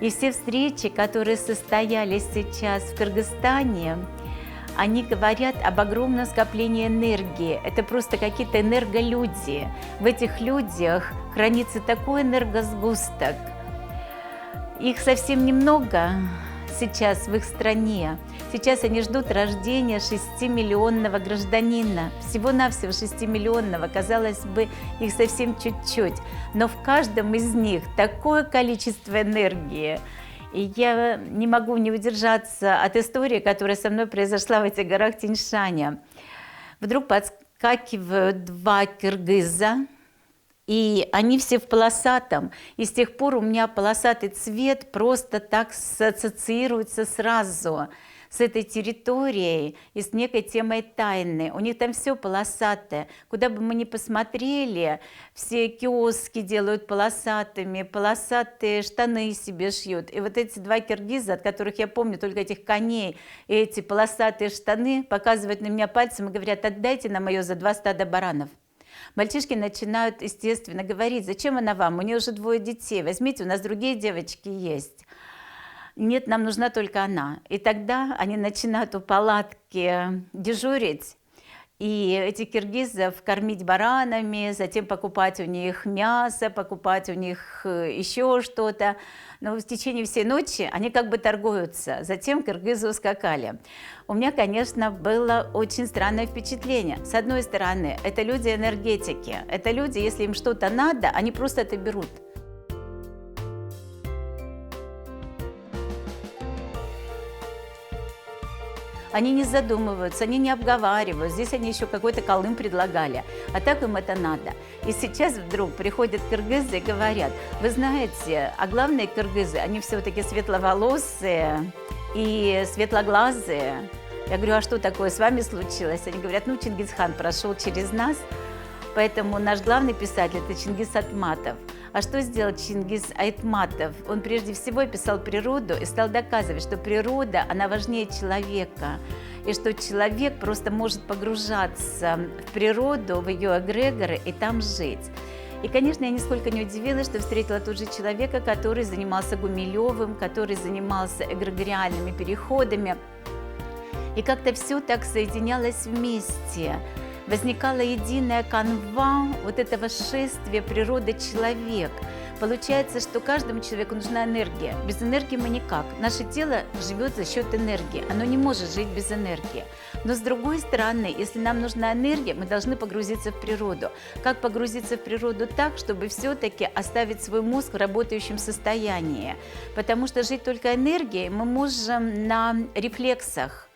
И все встречи, которые состоялись сейчас в Кыргызстане, они говорят об огромном скоплении энергии. Это просто какие-то энерголюди. В этих людях хранится такой энергосгусток. Их совсем немного сейчас в их стране. Сейчас они ждут рождения 6-миллионного гражданина. Всего-навсего 6-миллионного. Казалось бы, их совсем чуть-чуть. Но в каждом из них такое количество энергии. И я не могу не удержаться от истории, которая со мной произошла в этих горах Тянь-Шаня. Вдруг подскакивают два киргиза, и они все в полосатом. И с тех пор у меня полосатый цвет просто так ассоциируется сразу с этой территорией и с некой темой тайны. У них там все полосатое. Куда бы мы ни посмотрели, все киоски делают полосатыми, полосатые штаны себе шьют. И вот эти два киргиза, от которых я помню только этих коней и эти полосатые штаны, показывают на меня пальцем и говорят: отдайте нам ее за 2 стада баранов. Мальчишки начинают, естественно, говорить: зачем она вам? У нее уже 2 детей, возьмите, у нас другие девочки есть. Нет, нам нужна только она. И тогда они начинают у палатки дежурить, и этих киргизов кормить баранами, затем покупать у них мясо, покупать у них еще что-то. Но в течение всей ночи они как бы торгуются. Затем киргизы ускакали. У меня, конечно, было очень странное впечатление. С одной стороны, это люди энергетики. Это люди, если им что-то надо, они просто это берут. Они не задумываются, они не обговаривают. Здесь они еще какой-то колым предлагали. А так им это надо. И сейчас вдруг приходят киргизы и говорят: вы знаете, а главные киргизы, они все-таки светловолосые и светлоглазые. Я говорю: а что такое с вами случилось? Они говорят: ну, Чингисхан прошел через нас, поэтому наш главный писатель – это Чингис Айтматов. А что сделал Чингис Айтматов? Он прежде всего писал природу и стал доказывать, что природа, она важнее человека, и что человек просто может погружаться в природу, в ее эгрегоры и там жить. И, конечно, я нисколько не удивилась, что встретила тут же человека, который занимался Гумилевым, который занимался эгрегориальными переходами. И как-то все так соединялось вместе. Возникала единая канва вот этого шествия природа-человек. Получается, что каждому человеку нужна энергия. Без энергии мы никак. Наше тело живет за счет энергии. Оно не может жить без энергии. Но с другой стороны, если нам нужна энергия, мы должны погрузиться в природу. Как погрузиться в природу так, чтобы все-таки оставить свой мозг в работающем состоянии? Потому что жить только энергией мы можем на рефлексах.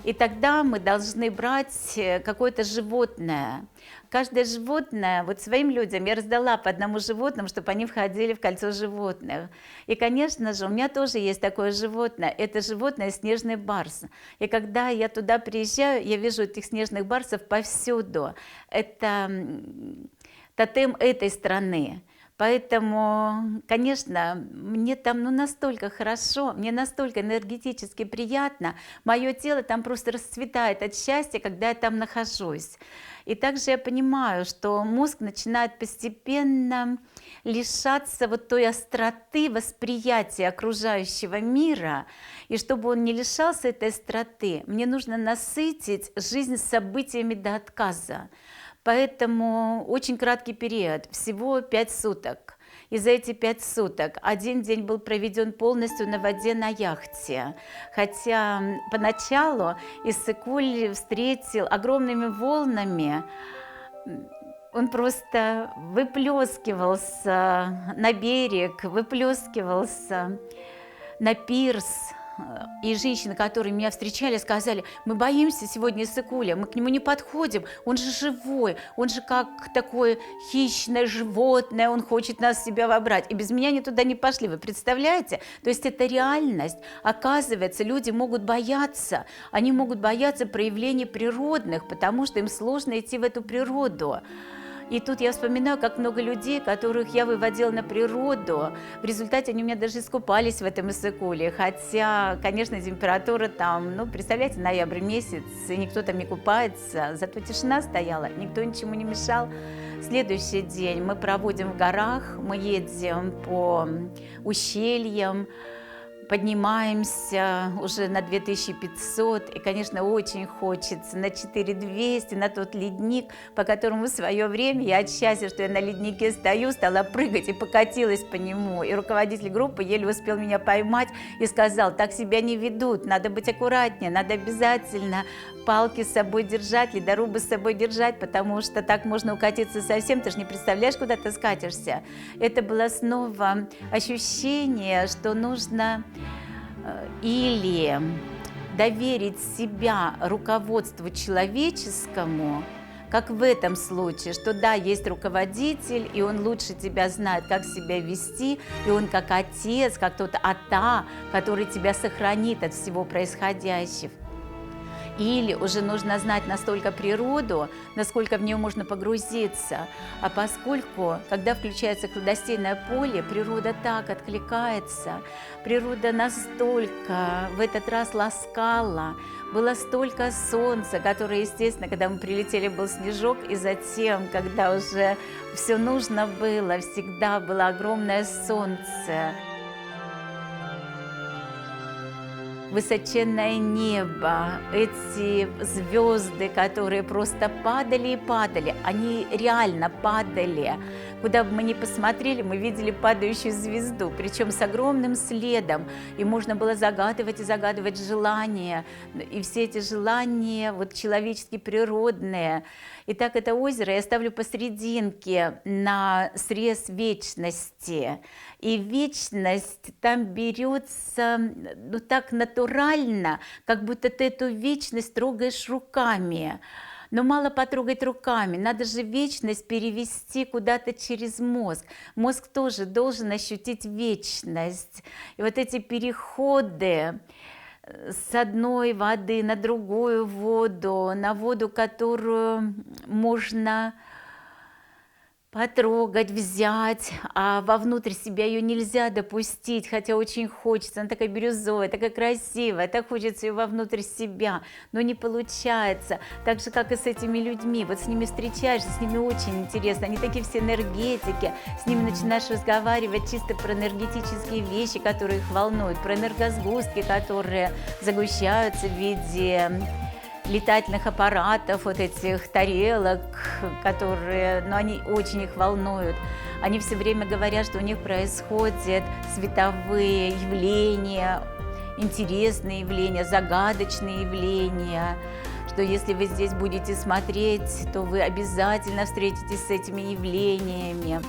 И тогда мы должны брать какое-то животное. Каждое животное, вот своим людям я раздала по одному животному, чтобы они входили в кольцо животных. И, конечно же, у меня тоже есть такое животное. Это животное снежный барс. И когда я туда приезжаю, я вижу этих снежных барсов повсюду. Это тотем этой страны. Поэтому, конечно, мне там настолько хорошо, мне настолько энергетически приятно, мое тело там просто расцветает от счастья, когда я там нахожусь. И также я понимаю, что мозг начинает постепенно лишаться вот той остроты восприятия окружающего мира. И чтобы он не лишался этой остроты, мне нужно насытить жизнь событиями до отказа. Поэтому очень краткий период, всего 5 суток. И за эти 5 суток один день был проведен полностью на воде на яхте. Хотя поначалу Иссык-Куль встретил огромными волнами. Он просто выплескивался на берег, выплескивался на пирс. И женщины, которые меня встречали, сказали: мы боимся сегодня Иссык-Куля, мы к нему не подходим, он же живой, он же как такое хищное животное, он хочет нас в себя вобрать. И без меня они туда не пошли, вы представляете? То есть это реальность. Оказывается, люди могут бояться, они могут бояться проявлений природных, потому что им сложно идти в эту природу. И тут я вспоминаю, как много людей, которых я выводила на природу. В результате они у меня даже искупались в этом Иссык-Куле. Хотя, конечно, температура там, ну, представляете, ноябрь месяц, и никто там не купается. Зато тишина стояла, никто ничему не мешал. Следующий день мы проводим в горах, мы едем по ущельям, поднимаемся уже на 2500, и, конечно, очень хочется на 4200, на тот ледник, по которому в свое время я от счастья, что я на леднике стою, стала прыгать и покатилась по нему. И руководитель группы еле успел меня поймать и сказал: так себя не ведут, надо быть аккуратнее, надо обязательно палки с собой держать, ледорубы с собой держать, потому что так можно укатиться совсем, ты же не представляешь, куда ты скатишься. Это было снова ощущение, что нужно или доверить себя руководству человеческому, как в этом случае, что да, есть руководитель, и он лучше тебя знает, как себя вести, и он как отец, как тот ата, который тебя сохранит от всего происходящего. Или уже нужно знать настолько природу, насколько в нее можно погрузиться. А поскольку, когда включается кладостейное поле, природа так откликается, природа настолько в этот раз ласкала, было столько солнца, которое, естественно, когда мы прилетели, был снежок, и затем, когда уже все нужно было, всегда было огромное солнце. Высоченное небо, эти звезды, которые просто падали и падали, они реально падали. Куда бы мы ни посмотрели, мы видели падающую звезду, причем с огромным следом, и можно было загадывать и загадывать желания, и все эти желания вот человеческие, природные. Итак, это озеро я ставлю посерединке на срез вечности, и вечность там берется, ну, так натурально, как будто ты эту вечность трогаешь руками. Но мало потрогать руками, надо же вечность перевести куда-то через мозг. Мозг тоже должен ощутить вечность. И вот эти переходы с одной воды на другую воду, на воду, которую можно потрогать, взять, а вовнутрь себя ее нельзя допустить, хотя очень хочется, она такая бирюзовая, такая красивая, так хочется ее вовнутрь себя, но не получается. Так же, как и с этими людьми, вот с ними встречаешься, с ними очень интересно, они такие все энергетики, с ними начинаешь разговаривать чисто про энергетические вещи, которые их волнуют, про энергосгустки, которые загущаются в виде летательных аппаратов, вот этих тарелок, которые, ну, они очень их волнуют. Они все время говорят, что у них происходят световые явления, интересные явления, загадочные явления, что если вы здесь будете смотреть, то вы обязательно встретитесь с этими явлениями.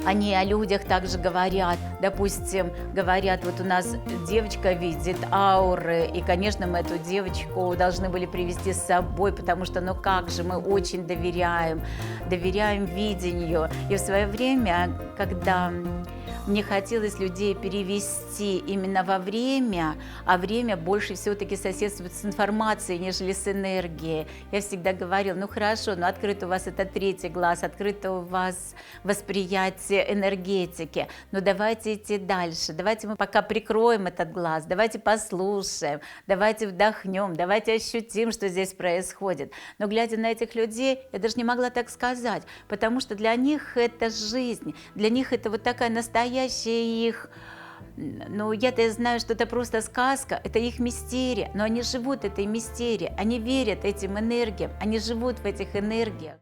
Они о людях также говорят, допустим, говорят, вот у нас девочка видит ауры, и, конечно, мы эту девочку должны были привести с собой, потому что, ну как же, мы очень доверяем видению. И в свое время, когда мне хотелось людей перевести именно во время, а время больше все-таки соседствует с информацией, нежели с энергией. Я всегда говорила, ну хорошо, но открыт у вас это третий глаз, открыто у вас восприятие энергетики, но давайте идти дальше, давайте мы пока прикроем этот глаз, давайте послушаем, давайте вдохнем, давайте ощутим, что здесь происходит. Но глядя на этих людей, я даже не могла так сказать, потому что для них это жизнь, для них это вот такая настоящая их, ну, я-то знаю, что это просто сказка, это их мистерия, но они живут этой мистерией, они верят этим энергиям, они живут в этих энергиях.